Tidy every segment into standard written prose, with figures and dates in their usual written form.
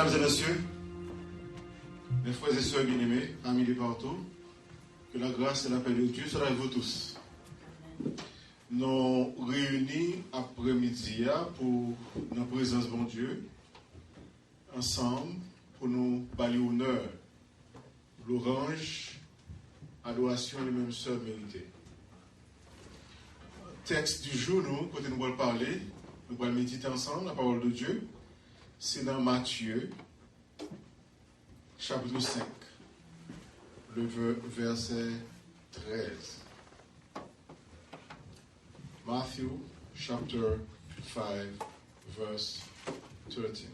Mesdames et messieurs, mes frères et sœurs bien-aimés, amis de partout, que la grâce et la paix de Dieu soient avec vous tous. Nous réunis après-midi pour notre présence, bon Dieu, ensemble, pour nous balayer honneur, l'orange, adoration et même sœurs méritées. Texte du jour, quand nous allons parler, nous allons méditer ensemble la parole de Dieu. C'est dans Matthieu, chapitre 5, le verset 13. Matthew, chapter 5, verse 13.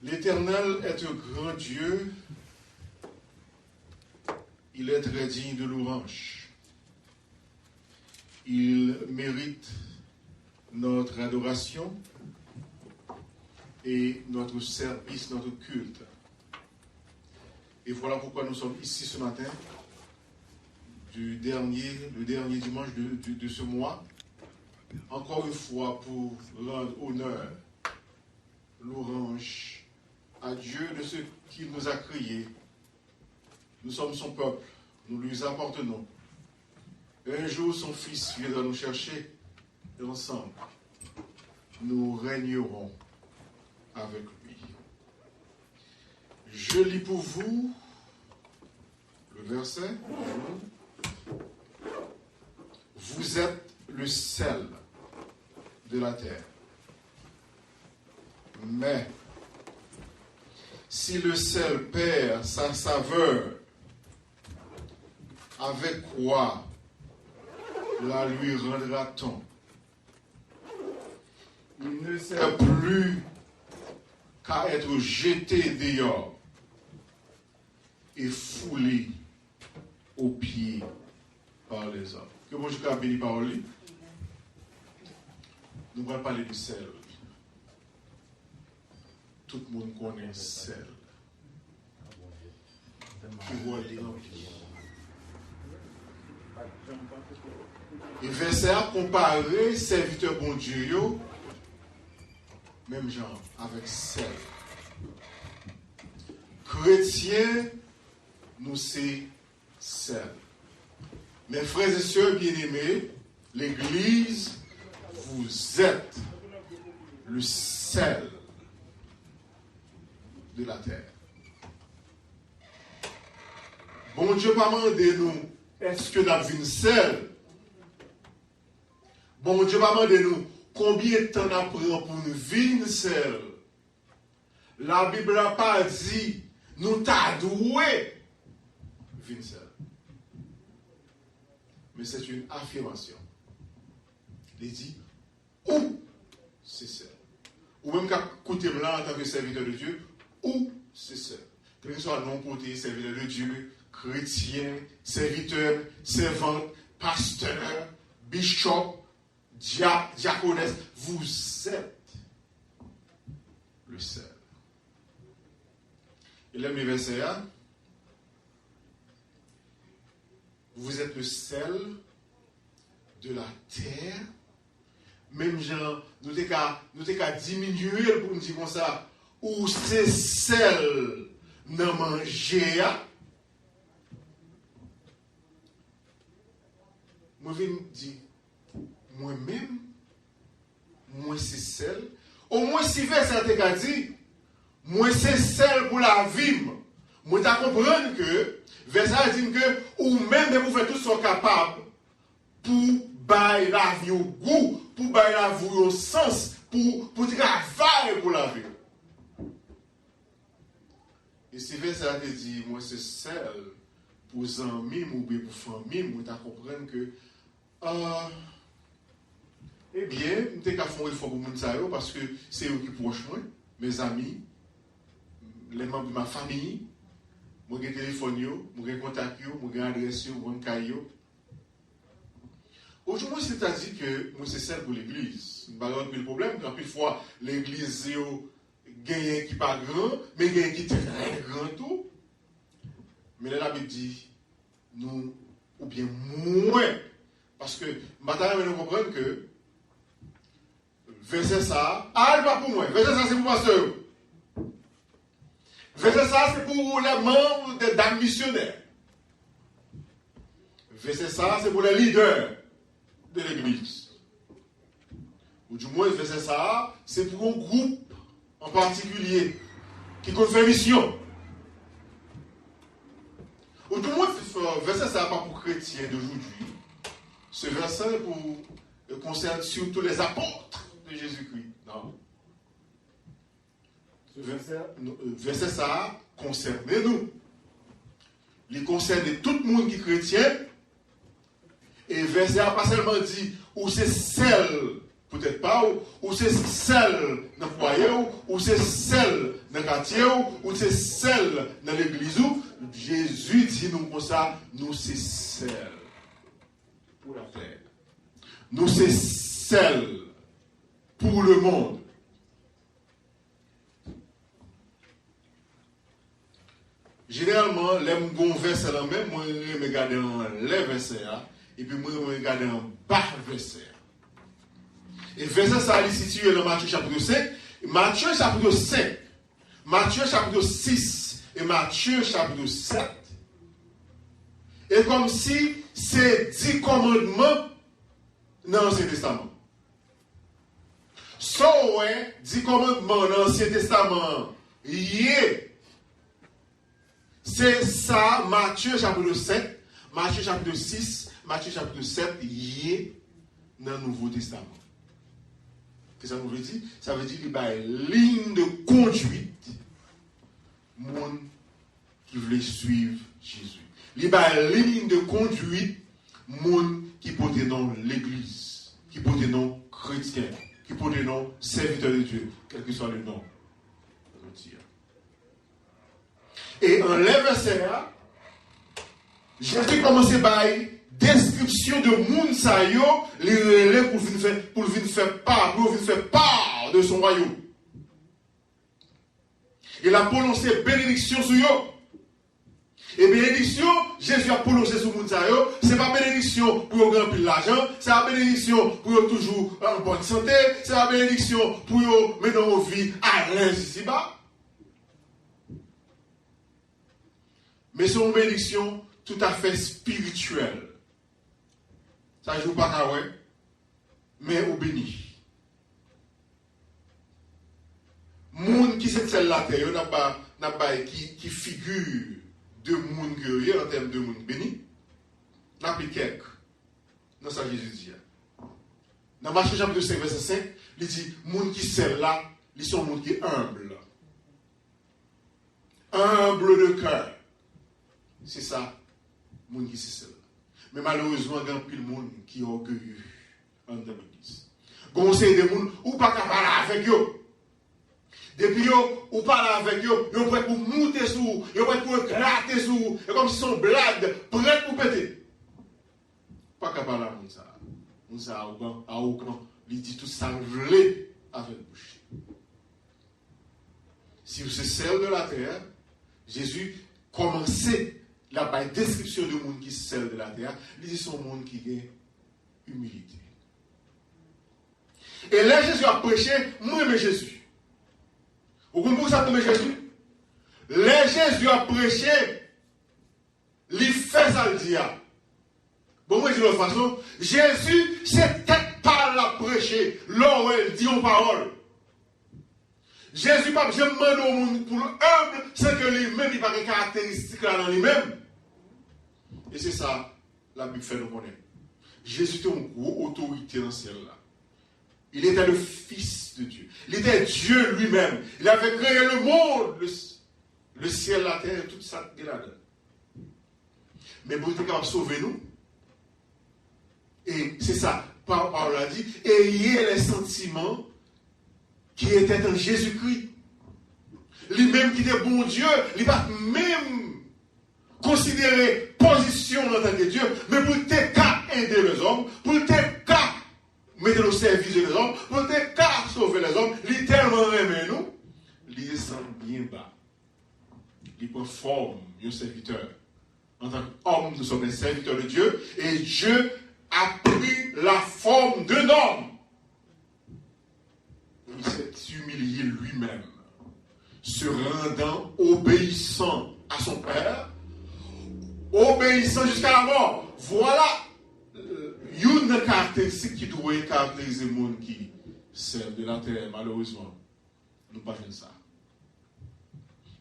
L'Éternel est un grand Dieu, il est très digne de louange. Il mérite notre adoration et notre service, notre culte. Et voilà pourquoi nous sommes ici ce matin, le dernier dimanche de ce mois, encore une fois pour rendre honneur, louange à Dieu de ce qu'il nous a créés. Nous sommes son peuple, nous lui appartenons. Un jour, son Fils viendra nous chercher et ensemble, nous régnerons avec lui. Je lis pour vous le verset. Vous êtes le sel de la terre. Mais si le sel perd sa saveur, avec quoi la lui rendra-t-on? Il ne sert plus qu'à être jeté dehors et foulé aux pieds par les hommes. Que bon Dieu a béni par lui. Nous allons parler du sel. Tout le monde connaît le sel. Qui voit les remplir. Et verset a comparé serviteur bon Dieu, même genre, avec sel. Chrétien, nous c'est sel. Mes frères et sœurs bien-aimés, l'Église, vous êtes le sel de la terre. Bon Dieu, pas demandé nous, est-ce que nous avons une sel? Bon Dieu, pas demandé nous, combien de temps nous pris pour nous vivre sel? La Bible n'a pas dit, nous t'a doué vivre sel. Mais c'est une affirmation. Il dit, où c'est sel? Ou même qu'à écouter là en tant que serviteur de Dieu, où c'est sel? Que ce soit non-côté, serviteur de Dieu, chrétien, serviteur, servante, pasteur, bishop, diaconesse, vous êtes le sel. Et là, mes versets, vous êtes le sel de la terre. Même genre, nous t'es qu'à diminuer pour nous dire comme ça, ou c'est sel n'a mangé. Moi, je viens dire, moi-même, moi c'est sel. Au moins, si verset t'es qu'à dire, moi c'est sel pour la vie. Moi, tu comprends que, verset dit que, ou même vous faites tout ce capable pour bailler la vie au goût, pour bailler la vie au sens, pour travailler pour la vie. Et si verset te dit, moi c'est sel pour les amis ou bien pour famille, moi tu comprends que, eh bien, je suis fait un effort pour les parce que c'est eux qui proches moi, mes amis, les membres de ma famille, mon téléphone, mon contact, mon adresse, mon caillou. Aujourd'hui, c'est-à-dire que moi, c'est celle pour l'église. Le problème, quand fois l'église gagne qui pas grand, mais gagne qui très grand tout. Mais là, la Bible dit, nous, ou bien moins. Parce que, maintenant, nous comprenons que verset ça, pas pour moi, verset ça c'est pour pasteur. Verset ça c'est pour les membres des dames missionnaires. Verset ça c'est pour les leaders de l'église. Ou du moins verset ça c'est pour un groupe en particulier qui compte faire mission. Ou du moins verset ça pas pour chrétiens d'aujourd'hui. Ce verset concerne surtout les apôtres de Jésus-Christ. Non. Verset ça concerne nous. Il concerne tout le monde qui est chrétien. Et verset n'a pas seulement dit ou c'est celle, peut-être pas, ou c'est celle dans le foyer, ou c'est celle dans le quartier, ou c'est celle dans l'église. Jésus dit nous comme ça, nous c'est celle pour la terre. Nous c'est celle pour le monde. Généralement, les versets là même, moi je regarde les versets et puis moi je regarde en bas verset. Et verset ça est situé dans Matthieu chapitre 5, Matthieu chapitre 5, Matthieu chapitre 6 et Matthieu chapitre 7. Et comme si c'est 10 commandements dans l'Ancien Testament. So, 10 commandements dans l'Ancien Testament, c'est ça, Matthieu chapitre 7, Matthieu chapitre 6, Matthieu chapitre 7, dans le Nouveau Testament. Qu'est-ce que ça veut dire? Ça veut dire qu'il y a une ligne de conduite, monde qui veut suivre Jésus. Il y a une ligne de conduite, monde qui porte dans l'église, qui porte dans chrétien, qui porte dans serviteur de Dieu, quel que soit le nom. Et en les versets là, Jésus commence par description de moun sa yo, les relais pour venir faire part de son royaume. Il a prononcé bénédiction sur eux. Et bénédiction, Jésus a prononcé sur moun sa yo, c'est pas bénédiction pour gagner l'argent, c'est pas bénédiction pour toujours en bonne santé, c'est pas bénédiction pour mener nos vies à l'aise ici-bas. Mais c'est une bénédiction tout à fait spirituelle. Ça ne joue pas qu'à ouais, mais au béni. Moun qui c'est celle-là, n'a pas qui figure de moun que en termes de moun béni, n'a pas quelques. Dans ça, Jésus dit. Dans Matthieu chapitre 5, verset 5, il dit moun qui celle-là, ils sont moun qui humble. Humble de cœur. C'est ça, moun qui c'est celle-là. Mais malheureusement, il y a un peu de monde qui est orgueilleux en l'église. Conseil de monde, ou pas qu'à parler avec eux. Depuis ou parler avec eux, ils sont prêts pour monter sur, ils sont prêts pour gratter sur, et comme si son blade, prêt pour péter. Pas qu'à parler avec ça. Moun ça a aucun, il dit tout ça gelé avec bouche. Si vous êtes celle de la terre, Jésus commençait la description du monde qui est celle de la terre, il dit son monde qui est humilité. Et là, Jésus a prêché, moi j'aime Jésus. Vous comprenez ça pour Jésus? Là, Jésus a prêché, il fait ça le dire. Bon, moi je dis de toute façon, Jésus, c'est peut-être pas la prêcher, là où il dit en parole. Jésus pas je demande au monde pour l'humble, c'est que lui-même, il n'a pas de caractéristiques là dans lui-même. Et c'est ça, la Bible fait nous connaître. Jésus était une grosse autorité dans ce ciel-là. Il était le Fils de Dieu. Il était Dieu lui-même. Il avait créé le monde, le ciel, la terre, et tout ça qui est là-dedans. Mais pour être capable de sauver nous, et c'est ça, Paul a dit, ayez les sentiments qui était en Jésus-Christ. Lui-même qui était bon Dieu, il n'a pas même considéré position en tant que Dieu, mais pour te cas aider les hommes, pour te cas mettre au service des hommes, pour te cas sauver les hommes, il tellement aimé nous, il descend bien bas. Il prend forme de serviteur. En tant qu'homme, nous sommes des serviteurs de Dieu, et Dieu a pris la forme d'un homme. s'humilier lui-même, se rendant obéissant à son Père, obéissant jusqu'à la mort. Voilà une caractéristique qui doit caractériser le monde qui sert de la terre. Malheureusement, nous ne pas faire ça.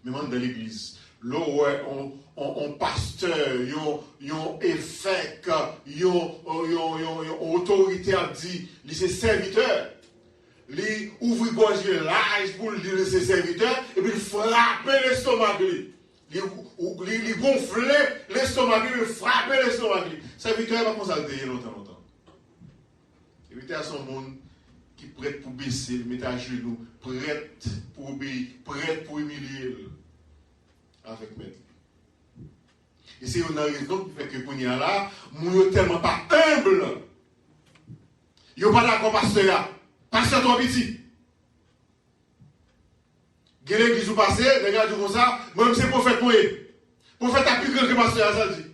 Même dans l'église, là où on pasteur, yon évêque, yon autorité a dit, c'est serviteur. Il ouvre gorge l'âge pour lire ses serviteurs et puis il frappe l'estomac. Il gonfle l'estomac, il frappe l'estomac. Serviteur va consulter longtemps. Serviteur à son monde qui est prêt pour baisser, mettre à genoux, prêt pour obéir, prêt pour humilier avec maître. Et c'est une raison qui fait que pour nous là, nous sommes tellement pas humbles. Ils ne sont pas d'accord, pasteur. Pasteur trop petit. Quelle église vous passez, regardez comme ça, moi c'est prophète pour eux. Prophète a plus grand que pasteur, ça dit.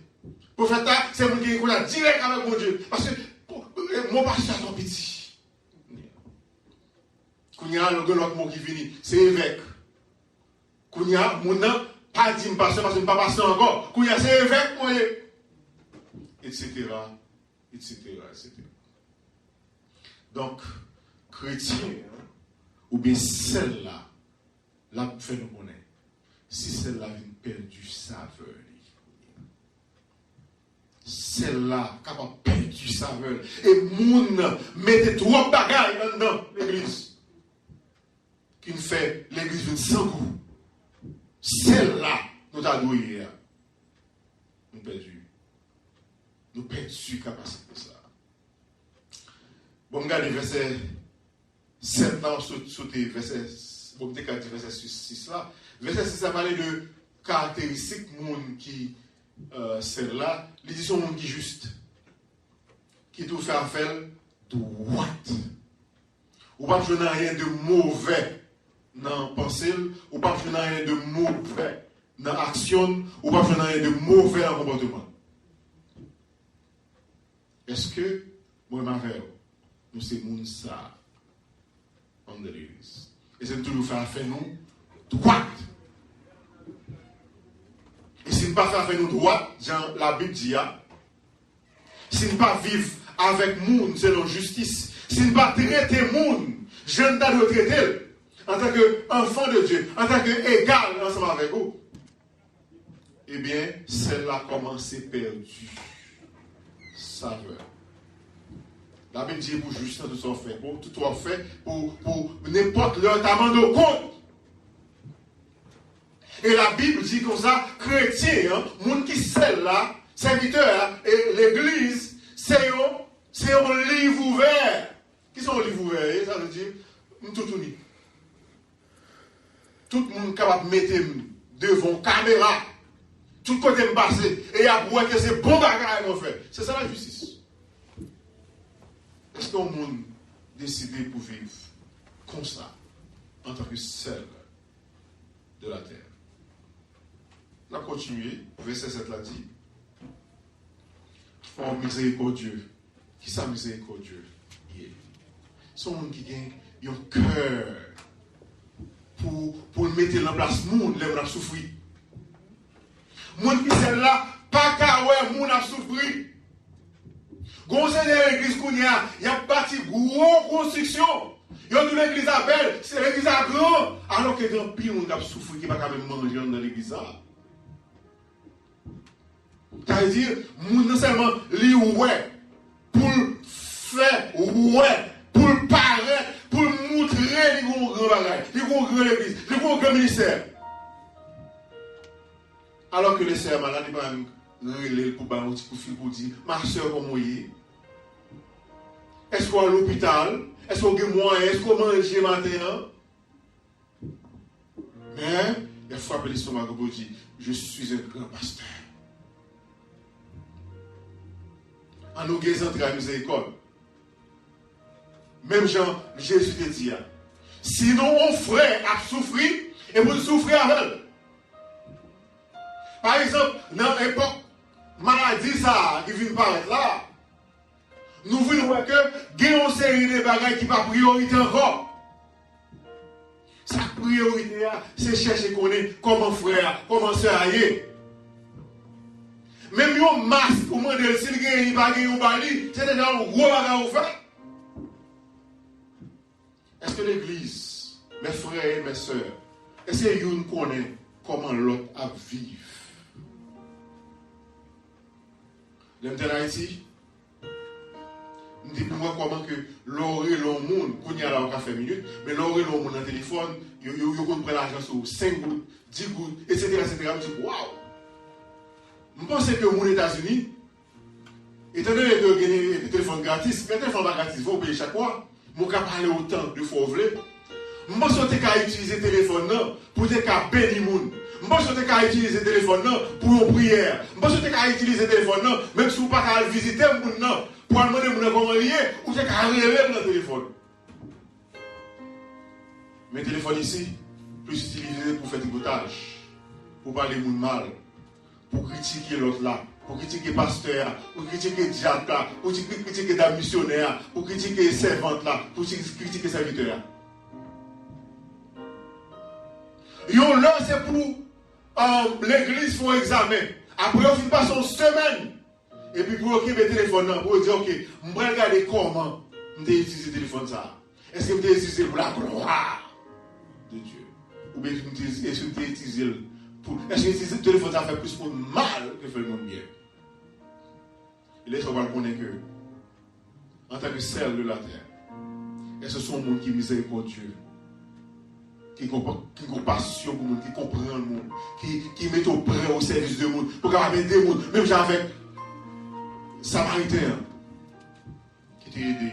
Prophète c'est mon qui est direct avec mon Dieu. Parce que mon pasteur trop petit. Quand il y a l'autre mot qui finit, c'est évêque. Quand il y a mon nom, pas dit pasteur parce que je ne suis pas pasteur encore. Quand il y a c'est évêque pour eux. Etc. Donc, chrétien, ou bien celle-là, la fait nous connaître. Si celle-là vient perdre saveur, celle-là capable de perdre saveur, et moun mettez trop de bagailles dans l'église, qui fait l'église vient sans goût. Celle-là, nous avons doué, nous perdu. Nous perdu capacité de ça. Bon, regardez verset 7 là, sauter verset 6 là. Verset 6 a parlé de caractéristiques monde qui celle-là, il dit son monde qui juste, qui tout fait affaire droite. Ou pas je n'ai rien de mauvais dans pensée, ou pas je n'ai rien de mauvais dans action, ou pas je n'ai rien de mauvais dans comportement. Est-ce que moi ma frère, nous c'est monde ça en de l'église. Et c'est toujours faire affaire nous droite. Et si nous ne pas faire affaire nous droite, genre la Bible dit, si nous ne pas vivre avec monde selon justice, si nous ne pas traiter monde, je ne dois traiter en tant qu'enfant de Dieu, en tant qu'égal ensemble avec vous, eh bien, celle-là commence à perdre saveur. La Bible dit pour juste tout ça fait, pour tout ça fait, pour n'importe leur t'amende au compte. Et la Bible dit comme ça, chrétien, monde qui celle-là, serviteur, et l'église, c'est un livre ouvert. Qui sont les livres ouverts? Ça veut dire, tout uni. Tout le monde capable de mettre devant caméra, tout côté me passer, et après que c'est bon bagage qu'on fait. C'est ça la justice. Est-ce que le monde décidé pour vivre comme ça, en tant que seul de la terre? On a continué, verset 7 l'a dit. Oh miséricordieux. Qui ça miséricordieux? Son monde qui a un cœur pour mettre en place le monde, les gens souffrir. Monde qui c'est là, pas qu'à ouais, monde a souffrir. Conseil de l'église qu'on y a bâti grosse construction. Il y a une église à belle, c'est l'église à grand. Alors que grand pire, on a souffert qui va quand même manger dans l'église. C'est-à-dire, non seulement li ouais, pour faire ouais, pour paraître, pour montrer les grands bagages, les grands l'église, les grands ministères. Alors que les sœurs malades, ils vont relèver pour un petit coup de fil pour dire, ma soeur, comment est? Est-ce qu'on est à l'hôpital? Est-ce qu'on a moyen? Est-ce qu'on mange matin? Mais, il faut appeler l'estomac pour dire, je suis un grand pasteur. En nous guérissant à la miséricorde. Même Jean, Jésus te dit, sinon on frère a souffert et vous souffrez avec. Par exemple, dans l'époque, maladie ça, qui vient paraître là, nous voulons voir que il y a une série de bagages qui n'est pas priorité encore. priorité, c'est chercher comment frère, comment soeur aille. Même un masque, pour demander s'il gagne, il va gagner ou pas, c'est déjà un gros bagage au fait. Est-ce que l'église, mes frères et mes soeurs, est-ce que vous connaissez comment l'autre a vivre? L'homme en Haïti, je dis pour moi comment que l'oré le monde, qu'on y a là au café minute, mais l'oré le monde dans le téléphone, il prend l'argent sur 5 gouttes, 10 gouttes, etc. Je dis, waouh! Je pense que aux États-Unis, étant donné que vous avez un téléphone gratis, quand le téléphone pas gratis, il faut payer chaque mois. Je peux parler autant de fois vous voulez. Je pense que vous pouvez utiliser le téléphone pour bénir les gens. Je pense que vous pouvez utiliser le téléphone pour une prière. Je pense que vous pouvez utiliser le téléphone même si vous ne pouvez pas visiter les gens pour demander comment lier, vous pouvez rêver dans le téléphone. Mais le téléphone ici, plus utilisé pour faire du botage, pour parler de mal, pour critiquer l'autre là, pour critiquer le pasteur, pour critiquer le diable là, pour critiquer la missionnaire, pour critiquer les servantes là, pour critiquer les serviteurs. Yon là, c'est pour l'église pour examen. Après, on finit pas son semaine. Et puis, pour occuper le téléphone, pour dire, ok, je vais regarder comment je vais utiliser le téléphone ça. Est-ce que je vais utiliser pour la gloire de Dieu? Ou bien est-ce que je vais utiliser pour. Est-ce que utiliser le téléphone ça fait plus pour le mal que faire le monde bien? Et là, on va connaître que, en tant que sel de la terre, et ce sont les gens qui sont miséricordieux, qui ont compassion pour le monde, qui comprennent le monde, qui mettent au prêt au service du monde, pour aider le monde, même avec Samaritain, qui t'a aidé,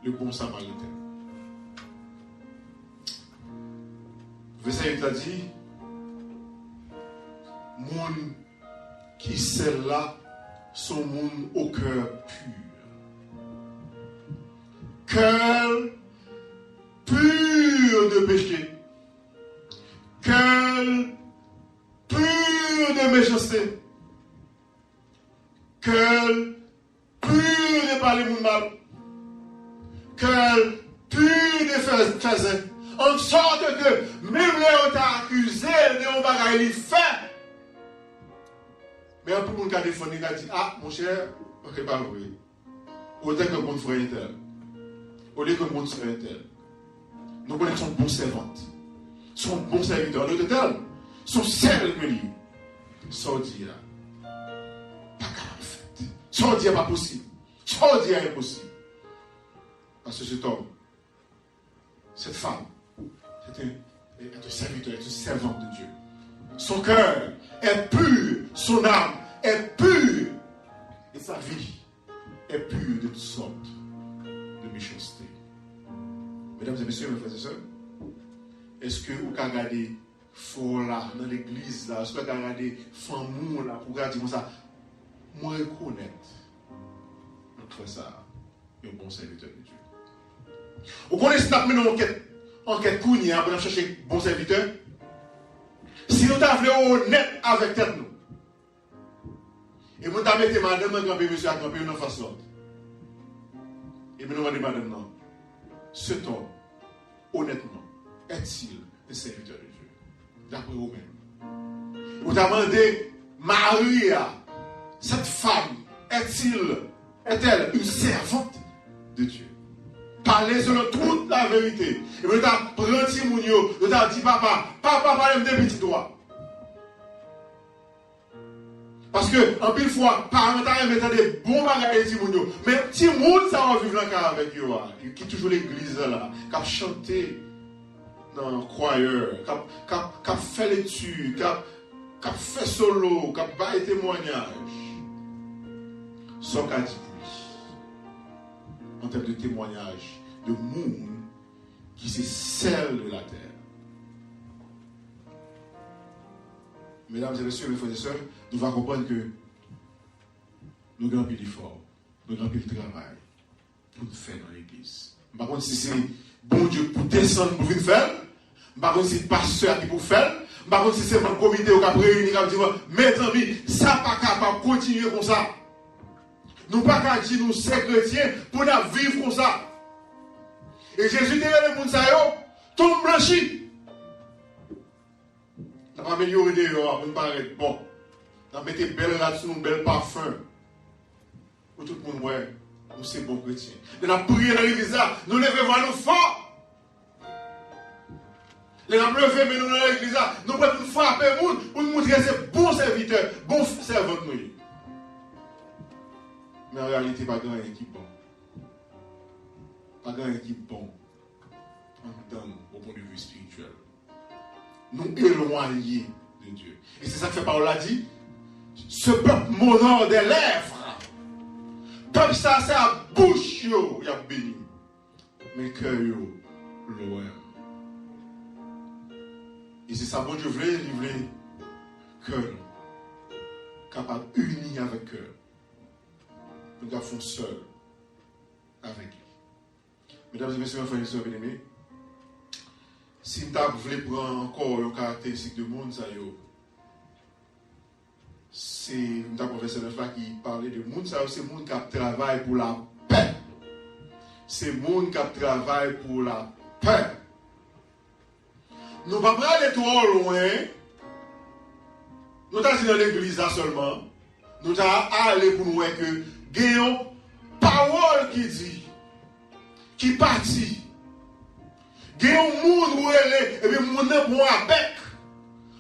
le bon Samaritain. Verset 8 a dit, monde qui celle-là sont monde au cœur pur. Cœur pur de péché. Cœur pur de méchanceté. Cœur pur de parler mon mal. Cœur pur de faire plaisir. En sorte que même les autres accusés de un bagage il fait. Mais un peu mon cas de téléphone, il a dit, ah mon cher, ok, pas vrai. Autant que mon frère est tel. Au lieu que mon frère est tel. Nous connaissons bon servante. Son bon serviteur. Nous tel. Son seul que lui. Sans dire, pas capable de faire. Sans dire, pas possible. Sans dire, impossible. Parce que cet homme, cette femme, est un serviteur, est une servante de Dieu. Son cœur est pur, son âme est pure, et sa vie est pure de toutes sortes de méchanceté. Mesdames et messieurs, mes frères et sœurs, est-ce que vous avez regardé fort là, dans l'église là, est-ce que vous avez regardé famille là, pour regarder comme ça, moi reconnaître notre ça, un bon serviteur de Dieu. Vous connaissez maintenant enquête Kounia pour chercher bon serviteur. Si nous avons honnête avec tête nous, et nous avons mis madame, grand-père, monsieur, à grand-père, une face l'autre. Et nous avons dit madame, non, cet homme, honnêtement, est-il un serviteur de Dieu? D'après vous-même. Vous avez demandé, Maria, cette femme, est-elle une servante de Dieu? Parlez selon toute la vérité. Et vous avez pris Timounio, vous avez dit papa, parlez de petits doigts. Parce que, en pile fois, parents mettent des bons bagages de Timounio. Mais Timoun, ça va vivre dans le cas avec eux. Qui toujours l'église là, qui a chanté dans le choir, qui a fait l'étude, qui a fait solo, qui a fait témoignage. Sans qu'à dire en termes de témoignage de monde qui c'est celle de la terre. Mesdames et messieurs, mes frères et sœurs, nous allons comprendre que nous avons pile d'efforts, nous avons pile de travail pour nous faire dans l'église. Par contre, si c'est bon Dieu pour descendre pour venir faire, par contre, si c'est pasteur qui pour faire, par contre, si c'est mon comité qui a réuni, qui a dit, mes amis, ça pas capable de continuer comme ça. Nous ne pouvons pas dire nous sommes chrétiens pour nous vivre comme ça. Et Jésus dit le monde ça tout blanchi. On va améliorer des dehors pour nous paraître bon. On va mettre belle là-dessus, un bel parfum. Pour tout le monde, ouais, nous sommes bons chrétiens. Et nous avons prié dans l'église, nous levons voir nous forts. Les gens levé, mais nous dans l'église, nous pouvons frapper les gens pour nous montrer que c'est bon serviteur, bon servant. Mais en réalité, pas grand équipe bon. Pas grand équipe bon. Au point de vue spirituel. Nous éloignés de Dieu. Et c'est ça que fait Paul a dit. Ce peuple m'honore des lèvres. Peuple ça, c'est à bouche, il a béni. Mais cœur, loin. Et c'est ça, bon Dieu voulait livrer cœur. Capable uni avec cœur. Nous avons seul avec lui. Mesdames et messieurs, frères et sœurs bien-aimés, si nous voulons prendre encore une caractéristique de monde, c'est le professeur Neufla qui parlait de monde, c'est le monde qui travaille pour la paix. C'est le monde qui travaille pour la paix. Nous ne pouvons pas aller trop loin. Nous sommes dans l'église seulement. Nous sommes allés pour nous voir que Guillaume, parole qui dit, qui partit. Guillaume, monde où elle est, et puis monde est bon avec.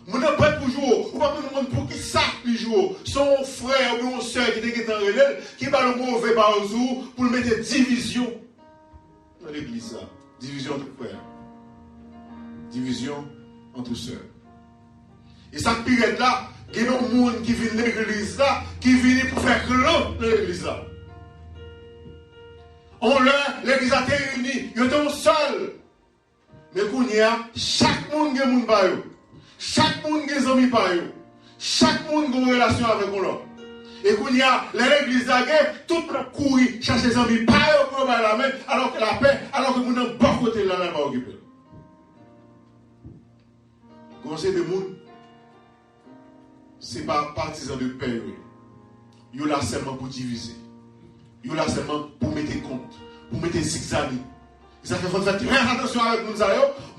Monde est prêt pour jouer. Ou pas monde pour qui ça pour jouer. Son frère ou son soeur qui était en relève, qui va le mauvais par jour pour mettre division dans l'église. Division entre frères. Division entre sœurs. Et ça pire là, il y a des gens qui viennent de l'église là, qui viennent pour faire clan dans l'église là. On l'a, l'église a été réunie, ils sont seuls. Mais quand il y a, chaque monde qui a monde par eux. Chaque monde qui a des amis par eux. Chaque monde qui a une relation avec l'autre. Et quand il y a, l'église a gagné, tout le monde court, cherche des amis par eux pour la main, alors que la paix, alors que nous sommes bon côté là, là, pas occupé. Conseil de monde, ce n'est pas partisan de paix. Ils sont là seulement pour diviser. Ils sont là seulement pour mettre compte, pour mettre zigzag. Ça fait faire très attention avec nous.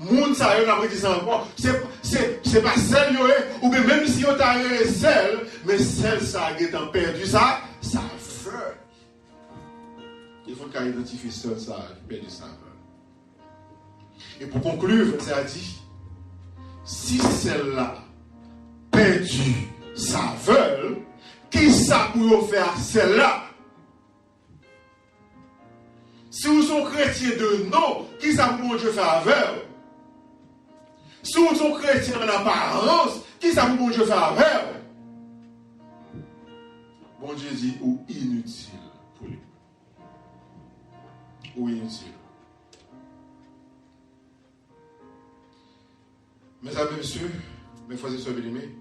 Moun sa yo n'a pas dit ça encore. C'est pas celle yo ou bien même si yo t'a celle, mais celle ça qui est perdu ça veut. Il faut qu'à identifier celle ça perdu ça veut. Et pour conclure, ça a dit, si celle-là perdu sa veut, qui ça pour faire celle-là? Si vous êtes chrétien de non, qui ça pour Dieu faire avec? Si vous êtes chrétien en apparence, qui ça pour Dieu faire avec? Bon Dieu dit, ou inutile pour lui. Ou inutile. Mesdames et messieurs, mes frères et sœurs bien-aimés,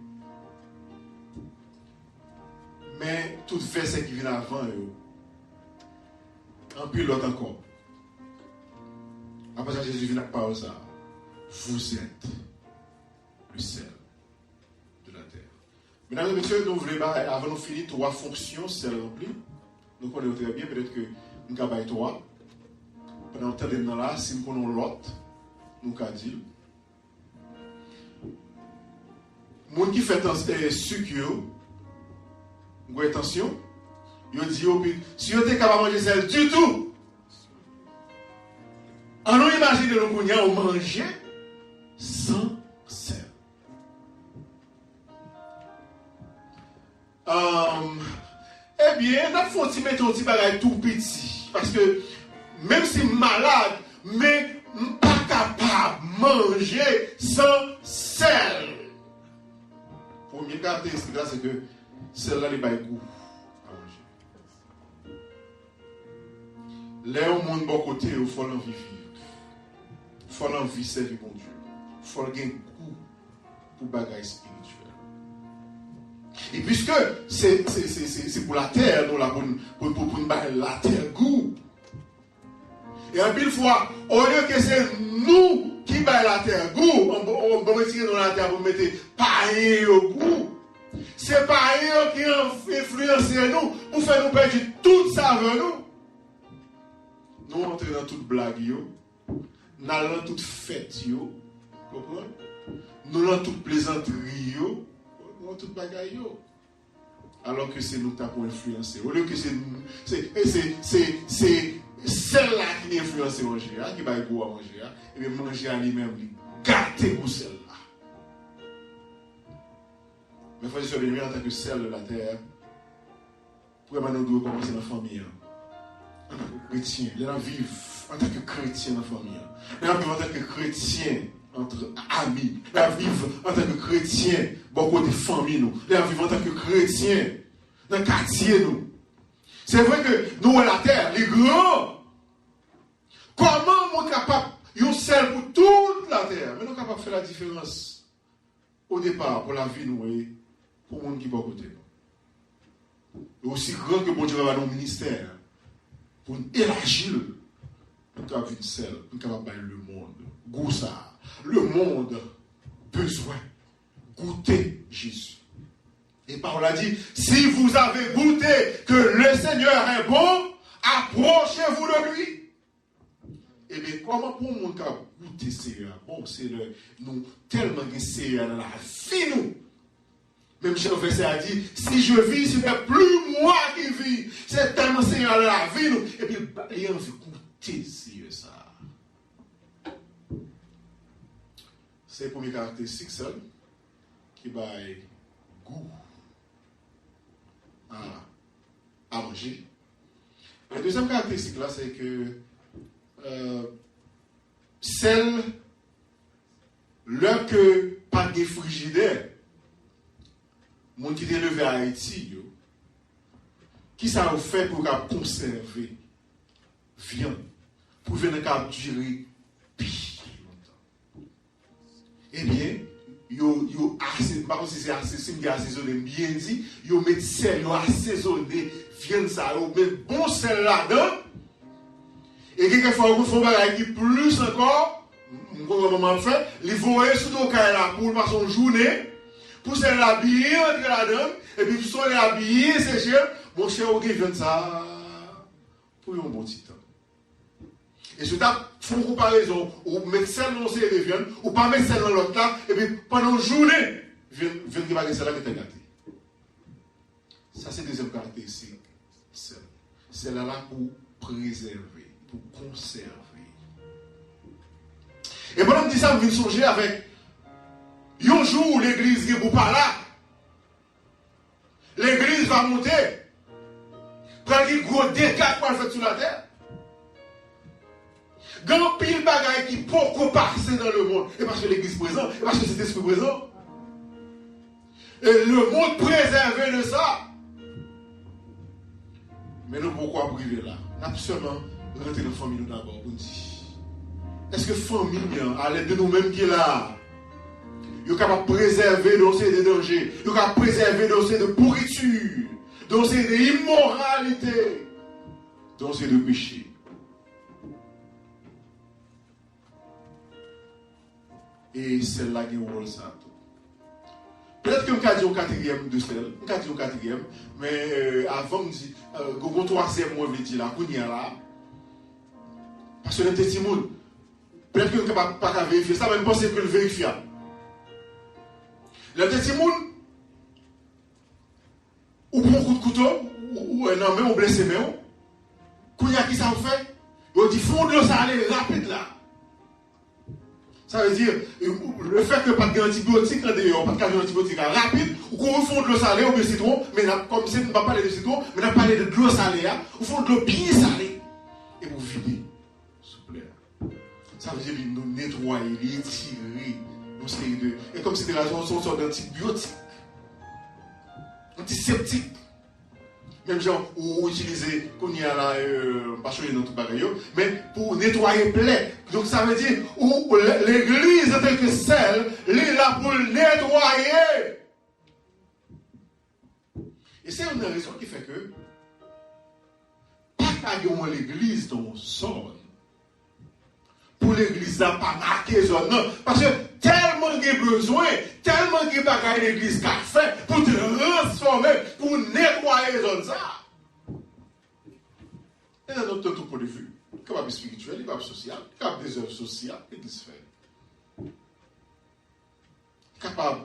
mais tout verset qui vient avant, en plus l'autre encore. Après ça, Jésus vient avec parole ça. Vous êtes le sel de la terre. Mesdames et messieurs, nous voulons, avant de finir, 3 fonctions, sel rempli. Nous connaissons très bien, peut-être que nous avons 3. Pendant que nous sommes là, si nous connaissons l'autre, nous avons dit. Les gens qui font sucre, vous avez attention. Yo dit, si vous êtes capable de manger sel du tout, on nous imagine le qu'on a manger sans sel. Eh bien, nous faut mettre un petit bagage tout petit. Parce que même si malade, mais pas capable de manger sans sel. Première caractéristique là, c'est que celle-là n'est pas goût. Là, au monde bon côté, il faut l'envie vivre. Il faut l'envie servir mon Dieu. Il faut gagner goût pour bagaille spirituel. Et puisque c'est pour la terre, nous là pour la terre goût. Et en pile fois, au lieu que c'est nous qui baillons la terre goût, on va retirer dans la terre pour mettre paille au goût. C'est paille qui influence nous pour faire nous perdre toute saveur nous. Nous entrons dans toute blague, nous allons dans toute fête, comprenez? nous avons toute plaisanterie, nous avons toute bagaille. Alors que c'est nous qui avons influencé. Au lieu que c'est celle-là qui influence manger, qui va goût à manger, et bien manger à lui-même, gâter pour celle-là. Mais il faut se venir en tant que celle de la terre. Pour nous devons commencer dans la famille. En tant que chrétien, nous allons vivre en tant que chrétien dans la famille. Nous allons vivre en tant que chrétien entre amis. Nous allons vivre en tant que chrétien beaucoup de familles. Nous allons vivre en tant que chrétien dans le quartier. Nous. C'est vrai que nous, à la terre, les grands, comment nous sommes capables, nous sommes pour toute la terre, mais nous sommes capables de faire la différence au départ pour la vie, nous, et pour le monde qui est à côté. Et aussi grand que bon Dieu va dans le ministère, pour nous élargir, nous sommes une seule, nous sommes capables de le monde. Goût ça. Le monde besoin goûter Jésus. Et Paul a dit, si vous avez goûté que le Seigneur est bon, approchez-vous de lui. Eh bien, comment pour le monde goûter Seigneur? Bon, c'est nous tellement de Seigneur dans la vie, nous. Même Jean verset a dit, si je vis, ce n'est plus moi qui vis. C'est tellement Seigneur dans la vie, nous. Et puis, il y a envie de goûter Seigneur ça. C'est la première caractéristique seule qui va goût à manger. La deuxième caractéristique là, c'est que celle là que pas de frigidaire, mon qui est levé à Haïti, qui ça a fait pour conserver viande pour venir durer plus longtemps. Eh bien, yo assez, par contre si c'est assez assaisonné bien dit, yo met sel, yo assaisonné viande ça, yo met bon sel là-dedans. Et quelquefois on fait bagay qui plus encore, mon maman fait, il voyer surtout quand la poule passe son journée pour celle là bien entrer là-dedans et puis son là bien sécher, mon cher OK viande ça pour un bon petit temps. Et si tu as fait une comparaison, ou mettre celle dans série de viande, ou pas mettre celle dans l'autre là, et puis pendant une journée, viande qui va celle là qui est gâtée. Ça, c'est la deuxième caractéristique. Celle-là pour préserver, pour conserver. Et pendant que je dis ça, je viens songer avec un jour où l'église n'est pas là. L'église va monter. Prendre un gros dégât pour le faire sur la terre. Grand pile bagaille qui peut passer dans le monde. Et parce que l'église est présente, et parce que c'est l'esprit présent. Et le monde préservé de ça. Mais nous, pourquoi priver là? Nous avons seulement rentré dans la famille d'abord pour dire. Est-ce que la famille, à l'aide de nous-mêmes qui est là, nous sommes capables de préserver dossier de danger, nous sommes capables de préserver dossier de pourriture, dossier d'immoralité, dossier de péché. Et celle-là qui est un rôle ça. Peut-être que je vais dire au quatrième de celle, je vais dire au quatrième, mais avant de dire, au troisième, moi je vais dire là, qu'on y a là. Parce que le petit monde, peut-être que je ne peux pas vérifier ça, mais je pense que le vérifiable. Le petit monde, ou prend un coup de couteau, ou un homme, ou blessé, mais qu'on y a qui ça fait, il dit fond de l'eau, ça allait rapide là. Ça veut dire, le fait que pas d'antibiotiques là dehors, pas d'antibiotiques rapide, ou qu'on fond de l'eau salée ou de citron, mais comme si on ne va pas parler de citron, mais on a parlé de l'eau salée, ou fond de l'eau bien salée, et vous videz, s'il vous plaît. Ça veut dire nous nettoyer, les tirer, nous série de. Et comme c'était la sorte d'antibiotiques, antiseptiques. Même genre, ou utiliser, qu'on y a là, pas changer notre bagaille, mais pour nettoyer plaie. Donc ça veut dire, où l'église telle que celle, elle est là pour nettoyer. Et c'est une raison qui fait que, pas l'église dans zone. Pour l'église, n'a pas marqué zone, non. Parce que tellement il y a besoin, tellement il y a bagaille l'église qu'a fait pour te transformer, pour nettoyer zone ça. Et dans notre tout point de vue, capable spirituel, capable social, capable des œuvres sociales, l'église fait. capable,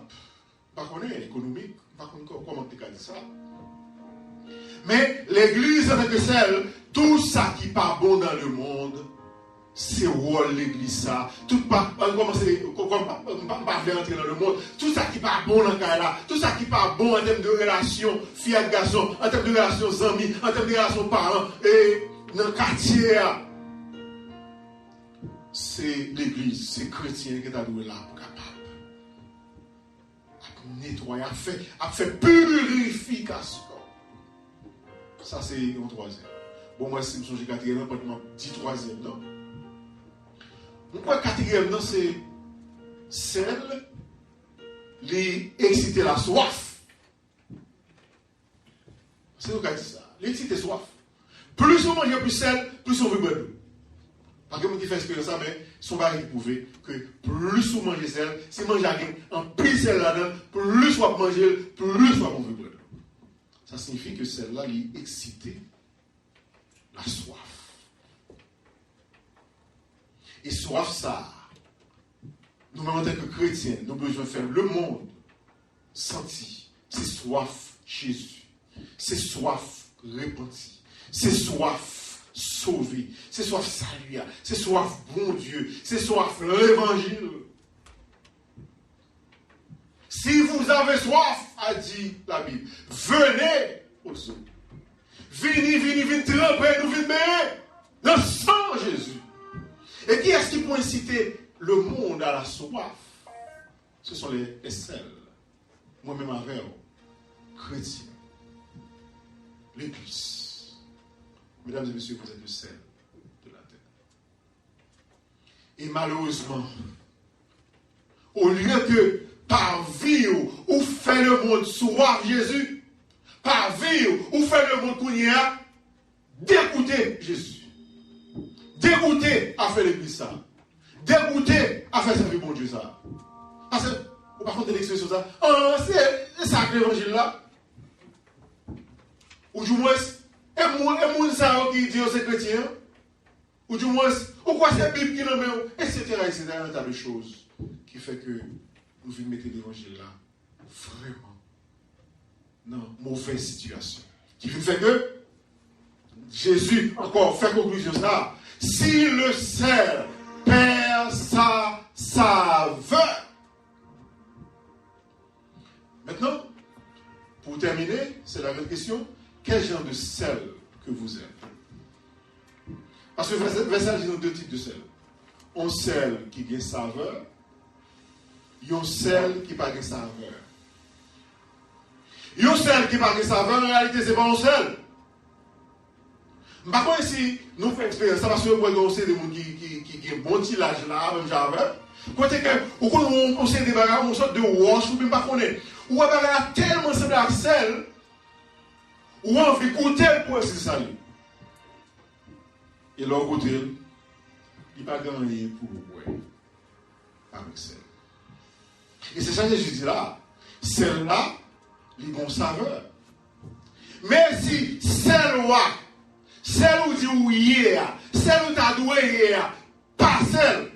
pas connaître économique, pas connaître comment tu as dit ça. Mais l'église avec celle, tout ça qui n'est pas bon dans le monde, c'est rôle l'église ça. Tout pas entrer dans le monde. Tout ça qui n'est pas bon dans le cas là, tout ça qui n'est pas bon en termes de relations filles-garçons, en termes de relations amis, en termes de relations parents, et dans le quartier, c'est l'église, c'est chrétien qui est là pour capable. À nettoyer, à faire purification. Ça, c'est un troisième. Bon, moi, si je me quatrième, pas dit troisième, non. Pourquoi quatrième, non, c'est celle qui excite la soif. C'est nous qui a dit ça. L'exciter soif. Plus on mange plus sel, plus on veut boire d'eau. Pas que je fais expérience ça, mais son baril prouvé que plus on mange sel, si on mange en plus sel là-dedans, plus on va manger, plus on veut boire d'eau. Ça signifie que celle-là, elle excite la soif. Et soif, ça, nous-mêmes en tant que chrétiens, nous avons besoin de faire le monde sentir. C'est soif Jésus. C'est soif repenti. C'est soif sauvé. C'est soif salut. C'est soif bon Dieu. C'est soif l'évangile. Si vous avez soif, a dit la Bible, venez aux eaux. Venez tremper, nous venez dans le sang de Jésus. Et qui est-ce qui peut inciter le monde à la soif? Ce sont les sels. Moi-même avec chrétiens. L'église. Mesdames et messieurs, vous êtes le sel de la terre. Et malheureusement, au lieu que par vie ou fait le monde soif Jésus, par vie ou fait le monde qu'on y a, dégoûté Jésus. Dégoûté à faire l'église ça. Dégoûté à faire servir mon Dieu ça. Parce que, par contre, l'expression ça, c'est ça que l'évangile là. Ou du moins, et moi ça qui dit aux chrétiens, ou du moins, ou quoi c'est la Bible qui l'en met, etc. Un tas de choses qui fait que nous venons mettre l'évangile là, vraiment, dans mauvaise situation. Qui fait que Jésus, encore, fait conclusion ça. Si le sel perd sa saveur. Maintenant, pour terminer, c'est la vraie question. Quel genre de sel que vous êtes? Parce que verset dit deux types de sel. Un sel qui a saveur, et un sel qui n'a pas de saveur. Un sel qui n'a pas de saveur, en réalité, ce n'est pas un sel. Par contre, si nous faisons expérience, ça va se voir que c'est des gens qui ont un bon tirage là, même j'avais. Quand on sait des bagages, on sort de wash, ou même pas connaître. Ou un bagage tellement semblable à sel, ou on fait goûter pour essayer ça. Et l'autre côté, il n'y a pas gagné pour boire avec sel. Et c'est ça que Jésus dit là. Celle-là, il a une saveur. Mais si celle-là, celle où dit oui, celle où tu as doué, pas celle.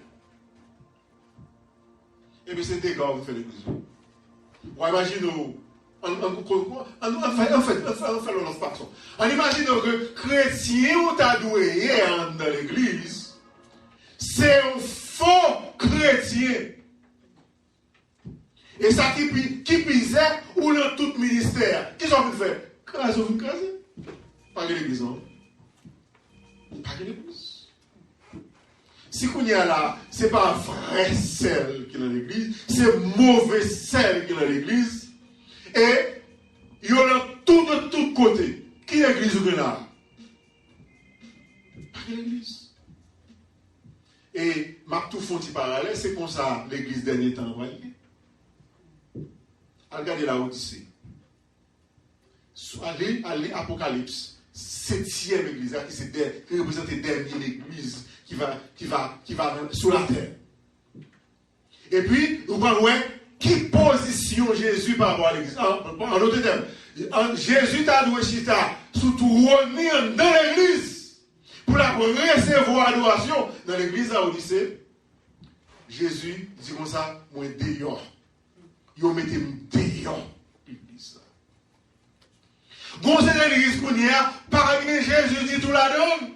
Et bien c'est des gars qui font l'église. On imagine, on fait l'autre façon. On imagine que chrétien où tu as doué dans l'église, c'est un faux chrétien. Et ça qui pisait ou dans tout ministère. Qu'est-ce qu'on fait? Craser. Pas l'église, non? Pas l'église. Si qu'on y a là, ce n'est pas vrai sel qui est dans l'église, c'est mauvais sel qui est dans l'église. Et il y en a tout de tous côtés. Qui est l'église ou là? Pas l'église. Et Marc tout font un parallèle, c'est comme ça l'église dernier temps envoyé. Regardez la Odyssée. Allez Apocalypse, 7e église, qui représente la dernière église qui va sur la terre. Et puis, nous parlons qui position Jésus par rapport à l'église. En d'autres termes, Jésus t'a doué chita, surtout revenir dans l'église pour la recevoir l'adoration. Dans l'église à Odyssée, Jésus dit comme ça, moi dehors. ils mettent dehors l'église. Gonzé l'église pour hier, par Jésus dit tout la donne.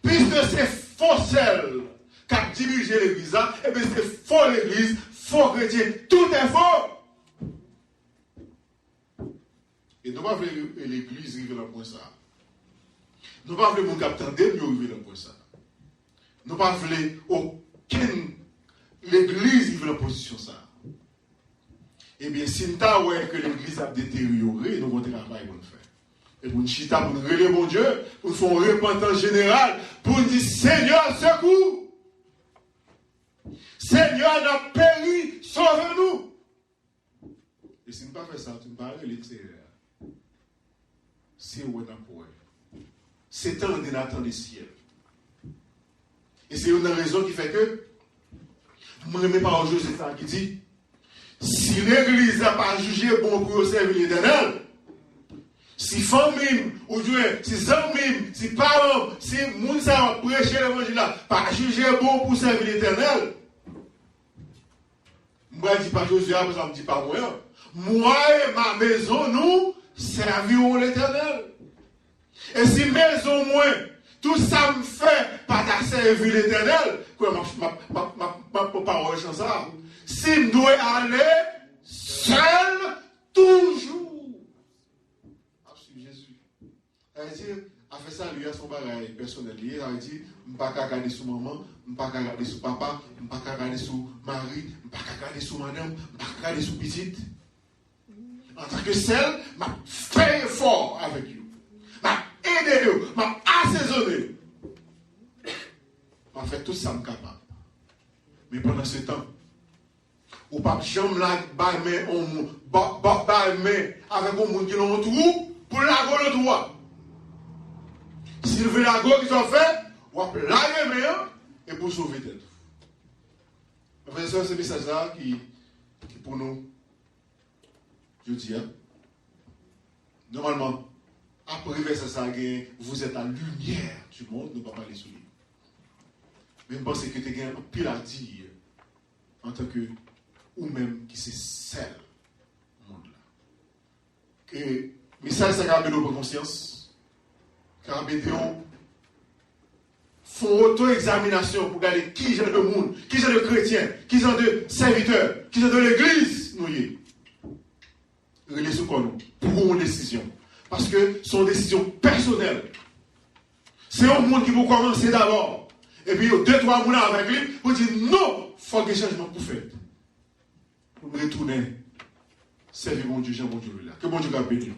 Puisque c'est faux celle qui a dirigé l'église, et bien c'est faux l'église, faux chrétien, tout est faux. Et nous ne voulons pas l'église arriver dans le point ça. Nous ne voulons pas mon capitaine de nous arriver dans le point ça. Nous ne voulons pas aucune l'église arriver dans la position ça. Eh bien, si nous avons que l'église a détérioré, nous avons travail pour nous faire. Et pour nous chita, pour nous relayer mon Dieu, pour nous faire une repentance générale, pour nous dire Seigneur, secours. Seigneur, n'a péri, sauve-nous. Et si nous ne pas faire ça, tu ne parles pas de l'extérieur. C'est où on a pour elle. C'est un des natans des ciels. Et c'est une raison qui fait que, je ne remets pas au jeu, c'est ça qui dit, si l'église n'a pas jugé bon pour servir l'Éternel, si famille, ou Dieu, si amis, si parents, si moun sa prêcher l'évangile là, pas jugé bon pour servir l'Éternel, moi je dis pas Josué, parce que je ne dis pas moi. Moi et ma maison, nous servirons l'Éternel. Et si maison moi, tout ça me fait pas ta servir l'Éternel, quoi ma parole chance ça. Si je dois aller seul toujours. Absolument Jésus. Elle dit, a fait ça lui à son bagage personnel. Elle dit, je ne peux pas regarder sur maman, je ne peux pas regarder sur papa, je ne peux pas regarder sur mari, je ne peux pas regarder sur madame, je ne peux pas regarder sur petite. En tant que seul, je fais effort avec vous. Je aidé vous, je assaisonné. Je fait tout ça je capable. Mais pendant ce temps, ou pas jamais la main avec un monde qui l'ont trou pour la go le droit. S'il veut la go qui soit fait, ou la main et pour sauver tête. Frères et sœurs, ce message là qui pour nous, je dis, normalement, après verset ça, vous êtes la lumière du monde, nous ne pouvons pas parler sur lui. Mais je pense que tu as un pile à dire en tant que ou même qui c'est celle monde là. Et message ça garde nos conscience. Car font auto-examination pour regarder qui genre de monde, qui genre de chrétien, qui genre de serviteur, qui genre de l'église nous y est. Relais sous quoi nous pour une décision. Parce que son décision personnelle. C'est un monde qui vous commencer d'abord. Et puis, 2-3 mois avec lui, vous dites non, il faut que changement pour faire. Pour me retourner, servir mon Dieu, Jean, mon Dieu là. Que mon Dieu garde béni.